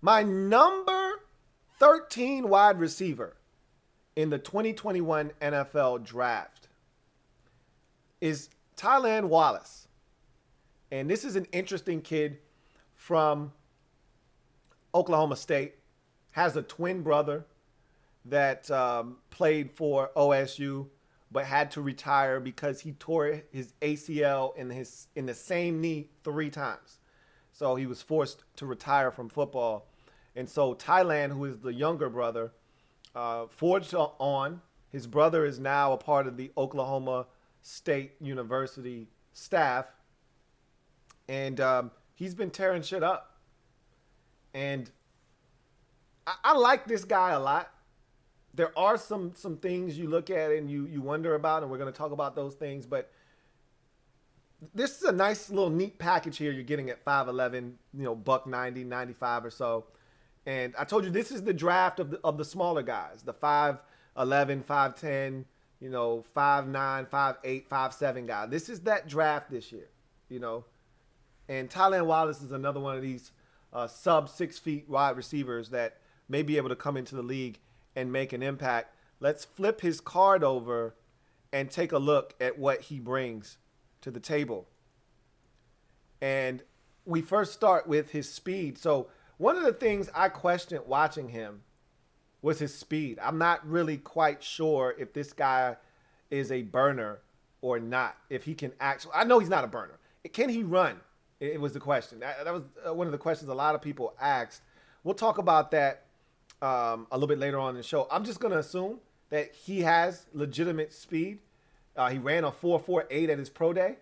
My number 13 wide receiver in the 2021 NFL draft is Tylan Wallace. And this is an interesting kid from Oklahoma State. Has a twin brother that played for OSU but had to retire because he tore his ACL in the same knee 3 times. So he was forced to retire from football. And so Tylan, who is the younger brother, forged on. His brother is now a part of the Oklahoma State University staff. And he's been tearing shit up. And I like this guy a lot. There are some things you look at and you wonder about, and we're going to talk about those things. But this is a nice little neat package here you're getting at 5'11", buck 90, 95 or so. And I told you this is the draft of the smaller guys, the 5'11", 5'10", 5'9", 5'8", 5'7" guy. This is that draft this year, And Tylan Wallace is another one of these sub 6 feet wide receivers that may be able to come into the league and make an impact. Let's flip his card over and take a look at what he brings to the table. And we first start with his speed. So one of the things I questioned watching him was his speed. I'm not really quite sure if this guy is a burner or not. If he can actually, I know he's not a burner. Can he run? It was the question. That was one of the questions a lot of people asked. We'll talk about that a little bit later on in the show. I'm just going to assume that he has legitimate speed. He ran a 4.48 at his pro day.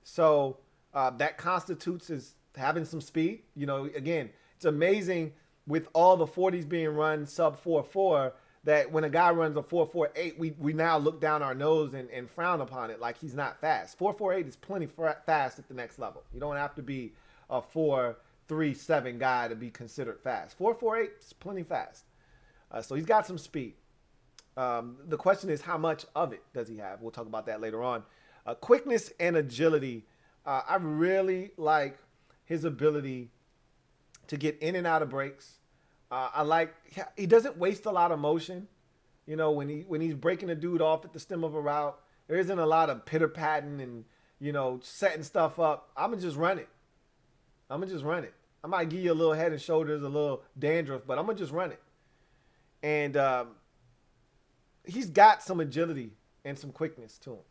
So that constitutes as having some speed. Again, it's amazing with all the 40s being run sub 4.4 that when a guy runs a 4.48, we now look down our nose and frown upon it like he's not fast. 4.48 is plenty fast at the next level. You don't have to be a 4.37 guy to be considered fast. 4.48 is plenty fast. So he's got some speed. The question is, how much of it does he have? We'll talk about that later on. Quickness and agility. I really like his ability to get in and out of breaks. I like he doesn't waste a lot of motion. When he's breaking a dude off at the stem of a route, there isn't a lot of pitter patting and setting stuff up. I'm gonna just run it. I might give you a little head and shoulders, a little dandruff, but I'm gonna just run it. And he's got some agility and some quickness to him.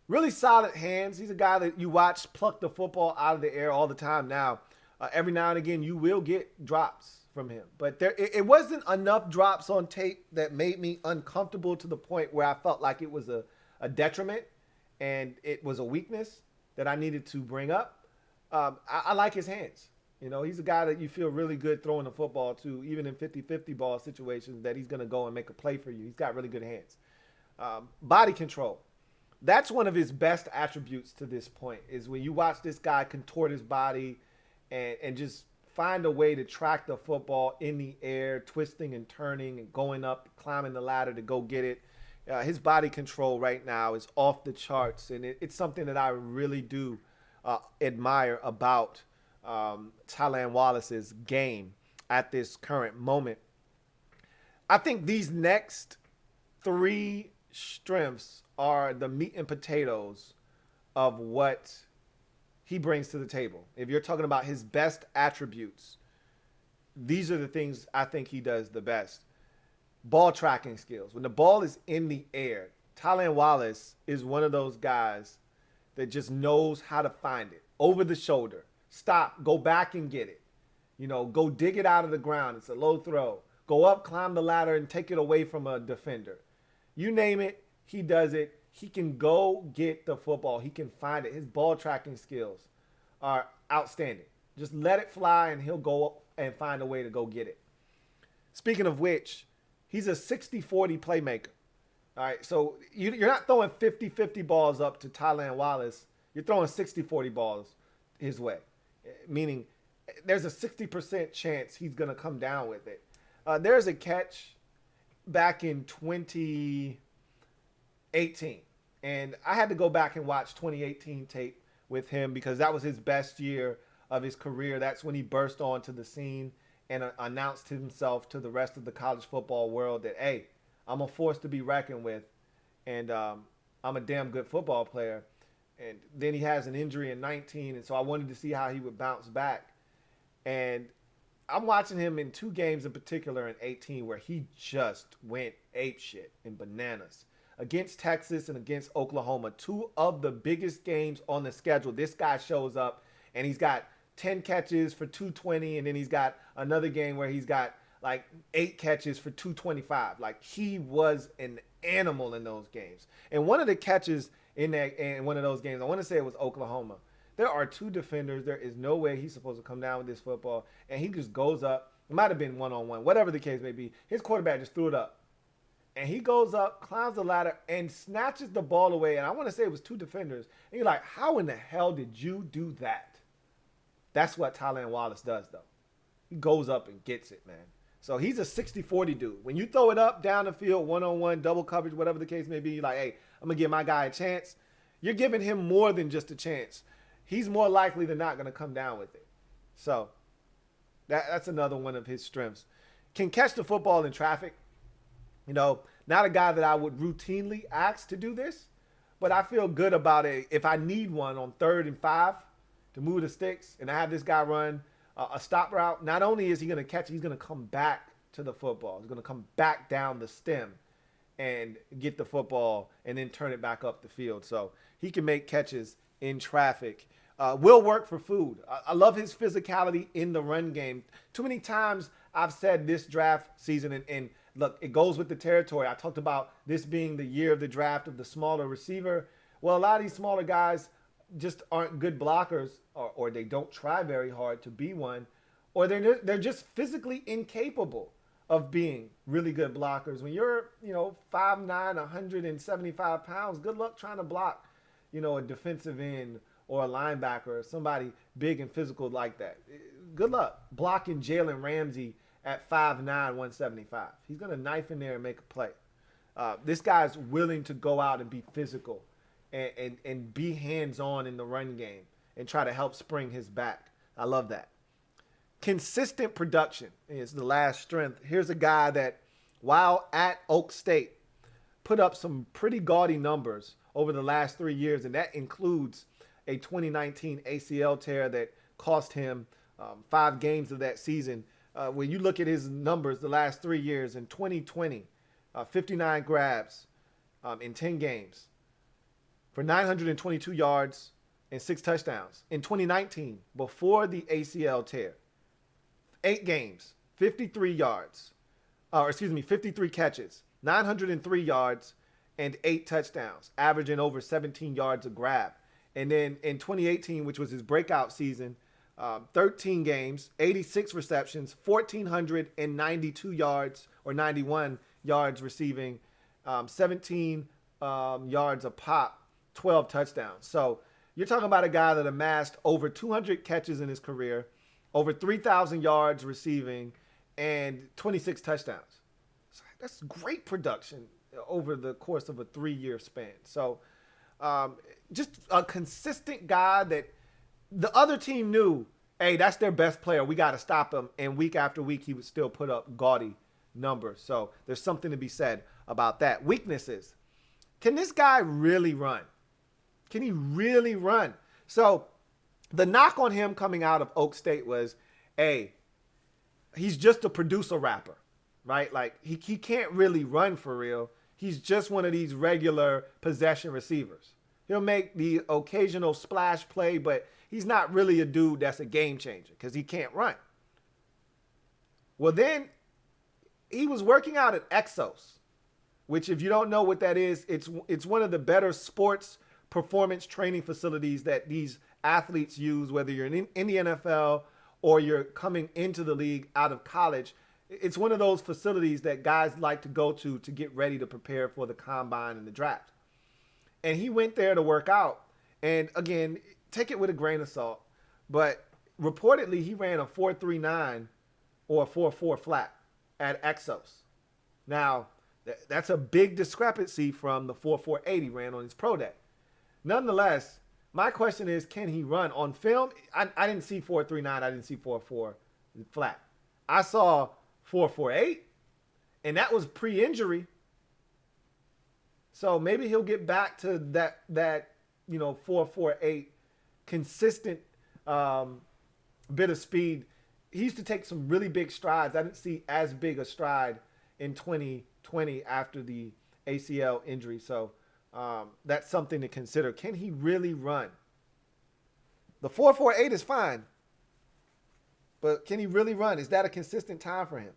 Really solid hands. He's a guy that you watch pluck the football out of the air all the time now. Every now and again, you will get drops from him. But it wasn't enough drops on tape that made me uncomfortable to the point where I felt like it was a detriment and it was a weakness that I needed to bring up. I like his hands. He's a guy that you feel really good throwing the football to, even in 50-50 ball situations, that he's going to go and make a play for you. He's got really good hands. Body control. That's one of his best attributes to this point, is when you watch this guy contort his body and just find a way to track the football in the air, twisting and turning and going up, climbing the ladder to go get it. His body control right now is off the charts, and it's something that I really do admire about Tylan Wallace's game at this current moment. I think these next 3 strengths are the meat and potatoes of what he brings to the table. If you're talking about his best attributes, these are the things I think he does the best. Ball tracking skills. When the ball is in the air, Tylan Wallace is one of those guys that just knows how to find it. Over the shoulder. Stop. Go back and get it. Go dig it out of the ground. It's a low throw. Go up, climb the ladder, and take it away from a defender. You name it, he does it. He can go get the football. He can find it. His ball tracking skills are outstanding. Just let it fly, and he'll go and find a way to go get it. Speaking of which, he's a 60-40 playmaker. All right, so you're not throwing 50-50 balls up to Tylan Wallace. You're throwing 60-40 balls his way, meaning there's a 60% chance he's going to come down with it. There's a catch back in 2018, and I had to go back and watch 2018 tape with him because that was his best year of his career. That's when he burst onto the scene and announced himself to the rest of the college football world that, hey, I'm a force to be reckoned with, and I'm a damn good football player. And then he has an injury in 19, and so I wanted to see how he would bounce back. And I'm watching him in 2 games in particular in 18 where he just went apeshit and bananas. Against Texas and against Oklahoma, 2 of the biggest games on the schedule. This guy shows up, and he's got 10 catches for 220, and then he's got another game where he's got like 8 catches for 225. Like, he was an animal in those games. And one of the catches in one of those games, I want to say it was Oklahoma. There are 2 defenders. There is no way he's supposed to come down with this football, and he just goes up. It might have been one-on-one, whatever the case may be. His quarterback just threw it up. And he goes up, climbs the ladder, and snatches the ball away. And I want to say it was 2 defenders. And you're like, how in the hell did you do that? That's what Tylan Wallace does, though. He goes up and gets it, man. So he's a 60-40 dude. When you throw it up, down the field, one-on-one, double coverage, whatever the case may be, you're like, hey, I'm going to give my guy a chance. You're giving him more than just a chance. He's more likely than not going to come down with it. So that's another one of his strengths. Can catch the football in traffic. You know, not a guy that I would routinely ask to do this, but I feel good about it. If I need one on 3rd and 5 to move the sticks and I have this guy run a stop route, not only is he going to catch it, he's going to come back to the football. He's going to come back down the stem and get the football and then turn it back up the field. So he can make catches in traffic. Will work for food. I love his physicality in the run game. Too many times I've said this draft season, and look, it goes with the territory. I talked about this being the year of the draft of the smaller receiver. Well, a lot of these smaller guys just aren't good blockers, or they don't try very hard to be one, or they're just physically incapable of being really good blockers. When you're, 5'9", 175 pounds, good luck trying to block, a defensive end or a linebacker or somebody big and physical like that. Good luck blocking Jalen Ramsey at 5'9", 175. He's going to knife in there and make a play. This guy's willing to go out and be physical and be hands-on in the run game and try to help spring his back. I love that. Consistent production is the last strength. Here's a guy that, while at Oak State, put up some pretty gaudy numbers over the last 3 years, and that includes a 2019 ACL tear that cost him 5 games of that season. When you look at his numbers the last 3 years, in 2020, 59 grabs in 10 games for 922 yards and 6 touchdowns. In 2019, before the ACL tear, 8 games, 53 catches, 903 yards, and 8 touchdowns, averaging over 17 yards a grab. And then in 2018, which was his breakout season, 13 games, 86 receptions, 1,492 yards or 91 yards receiving, 17 yards a pop, 12 touchdowns. So you're talking about a guy that amassed over 200 catches in his career, over 3,000 yards receiving, and 26 touchdowns. So that's great production over the course of a 3-year span. So just a consistent guy that the other team knew, hey, that's their best player. We got to stop him. And week after week, he would still put up gaudy numbers. So there's something to be said about that. Weaknesses. Can this guy really run? Can he really run? So the knock on him coming out of Oak State was, hey, he's just a producer rapper, right? Like he can't really run for real. He's just one of these regular possession receivers. He'll make the occasional splash play, but he's not really a dude that's a game changer because he can't run. Well, then he was working out at Exos, which, if you don't know what that is, it's one of the better sports performance training facilities that these athletes use, whether you're in the NFL or you're coming into the league out of college. It's one of those facilities that guys like to go to get ready to prepare for the combine and the draft. And he went there to work out. And again, take it with a grain of salt, but reportedly he ran a 4.39 or a 4.4 flat at Exos. Now, that's a big discrepancy from the 4.48 he ran on his pro day. Nonetheless, my question is, can he run? On film, I didn't see 4.39. I didn't see 4.4 flat. I saw 4.48, and that was pre-injury. So maybe he'll get back to that 4.48 consistent bit of speed. He used to take some really big strides. I didn't see as big a stride in 2020 after the ACL injury. So that's something to consider. Can he really run? The 4.48 is fine, but can he really run? Is that a consistent time for him?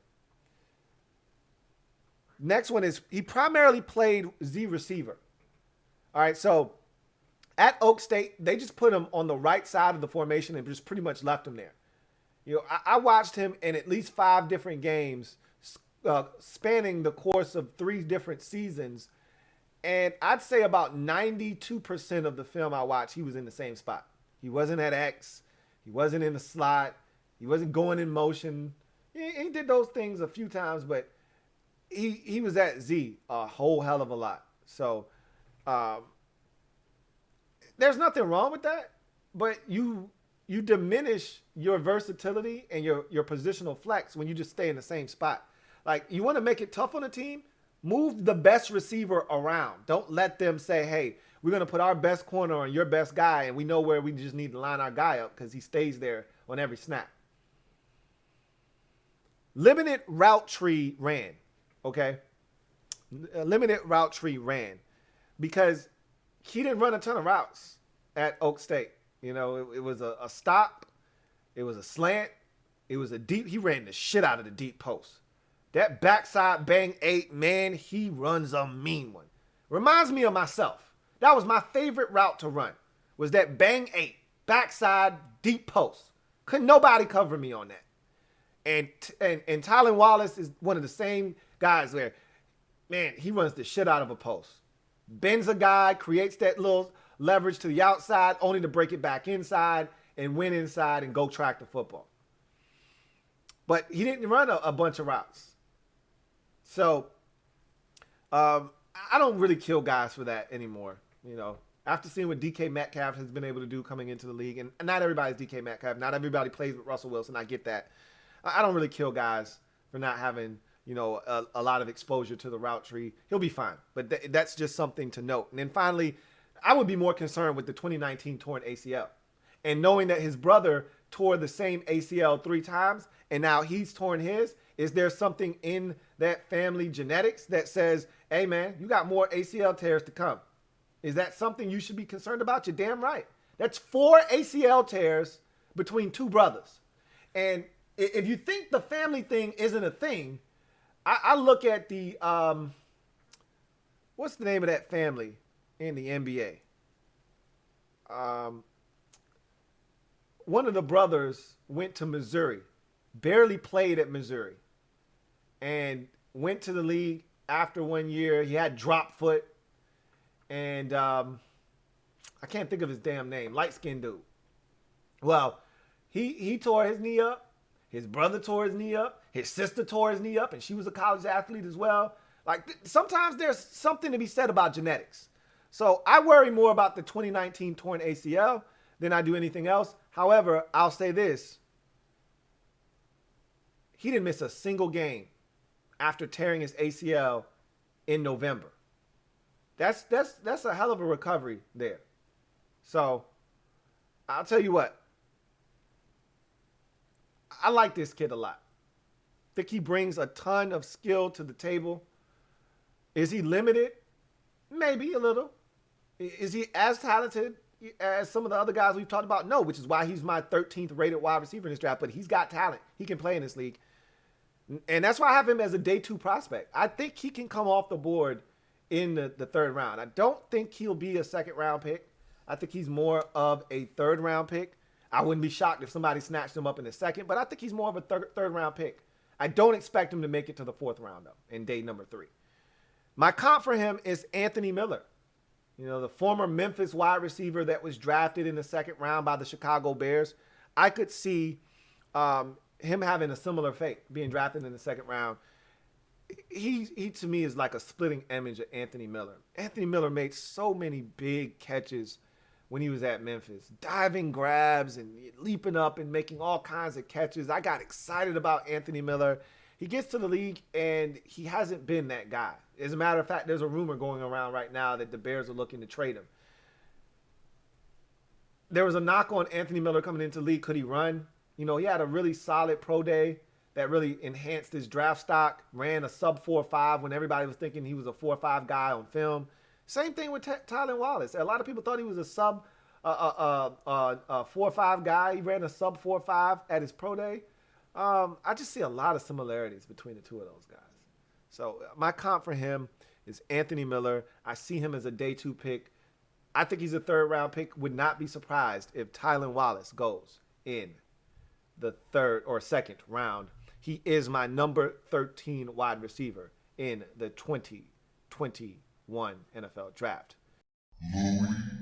Next one is he primarily played Z receiver. All right, so at Oak State, they just put him on the right side of the formation and just pretty much left him there. You know, I watched him in at least 5 different games spanning the course of 3 different seasons, and I'd say about 92% of the film I watched, he was in the same spot. He wasn't at X. He wasn't in the slot. He wasn't going in motion. He did those things a few times, but he was at Z a whole hell of a lot. So there's nothing wrong with that, but you diminish your versatility and your positional flex when you just stay in the same spot. Like, you want to make it tough on a team, move the best receiver around. Don't let them say, hey, we're going to put our best corner on your best guy, and we know where we just need to line our guy up because he stays there on every snap. Limited route tree ran. Okay, a limited route tree ran because he didn't run a ton of routes at Oak State. You know, it was a stop, it was a slant, it was a deep. He ran the shit out of the deep post. That backside bang 8, man, he runs a mean one. Reminds me of myself. That was my favorite route to run. Was that bang 8 backside deep post. Couldn't nobody cover me on that. And Tylan Wallace is one of the same guys where, man, he runs the shit out of a post. Bends a guy, creates that little leverage to the outside, only to break it back inside and win inside and go track the football. But he didn't run a bunch of routes. So I don't really kill guys for that anymore. You know, after seeing what DK Metcalf has been able to do coming into the league, and not everybody's DK Metcalf, not everybody plays with Russell Wilson. I get that. I don't really kill guys for not having, you know, a lot of exposure to the route tree. He'll be fine, but that's just something to note. And then finally, I would be more concerned with the 2019 torn ACL. And knowing that his brother tore the same ACL 3 times, and now he's torn his, is there something in that family genetics that says, hey, man, you got more ACL tears to come? Is that something you should be concerned about? You're damn right. That's 4 ACL tears between 2 brothers. And if you think the family thing isn't a thing, I look at the, what's the name of that family in the NBA? One of the brothers went to Missouri, barely played at Missouri, and went to the league after 1 year. He had drop foot, and I can't think of his damn name, light-skinned dude. Well, he tore his knee up. His brother tore his knee up. His sister tore his knee up, and she was a college athlete as well. Like, sometimes there's something to be said about genetics. So I worry more about the 2019 torn ACL than I do anything else. However, I'll say this. He didn't miss a single game after tearing his ACL in November. That's a hell of a recovery there. So I'll tell you what. I like this kid a lot. I think he brings a ton of skill to the table. Is he limited? Maybe a little. Is he as talented as some of the other guys we've talked about? No, which is why he's my 13th rated wide receiver in this draft. But he's got talent. He can play in this league. And that's why I have him as a day 2 prospect. I think he can come off the board in the 3rd round. I don't think he'll be a 2nd round pick. I think he's more of a 3rd round pick. I wouldn't be shocked if somebody snatched him up in the 2nd, but I think he's more of a 3rd round pick. I don't expect him to make it to the 4th round, though, in day number 3. My comp for him is Anthony Miller. You know, the former Memphis wide receiver that was drafted in the 2nd round by the Chicago Bears. I could see him having a similar fate, being drafted in the 2nd round. He to me is like a splitting image of Anthony Miller. Anthony Miller made so many big catches when he was at Memphis. Diving grabs and leaping up and making all kinds of catches. I got excited about Anthony Miller. He gets to the league, and he hasn't been that guy. As a matter of fact, there's a rumor going around right now that the Bears are looking to trade him. There was a knock on Anthony Miller coming into the league. Could he run? You know, he had a really solid pro day that really enhanced his draft stock, ran a sub 4.5 when everybody was thinking he was a 4.5 guy on film. Same thing with Tylan Wallace. A lot of people thought he was a sub 4.5 guy. He ran a sub 4.5 at his pro day. I just see a lot of similarities between the two of those guys. So my comp for him is Anthony Miller. I see him as a day 2 pick. I think he's a 3rd round pick. Would not be surprised if Tylan Wallace goes in the 3rd or 2nd round. He is my number 13 wide receiver in the 2021 NFL draft. Louie.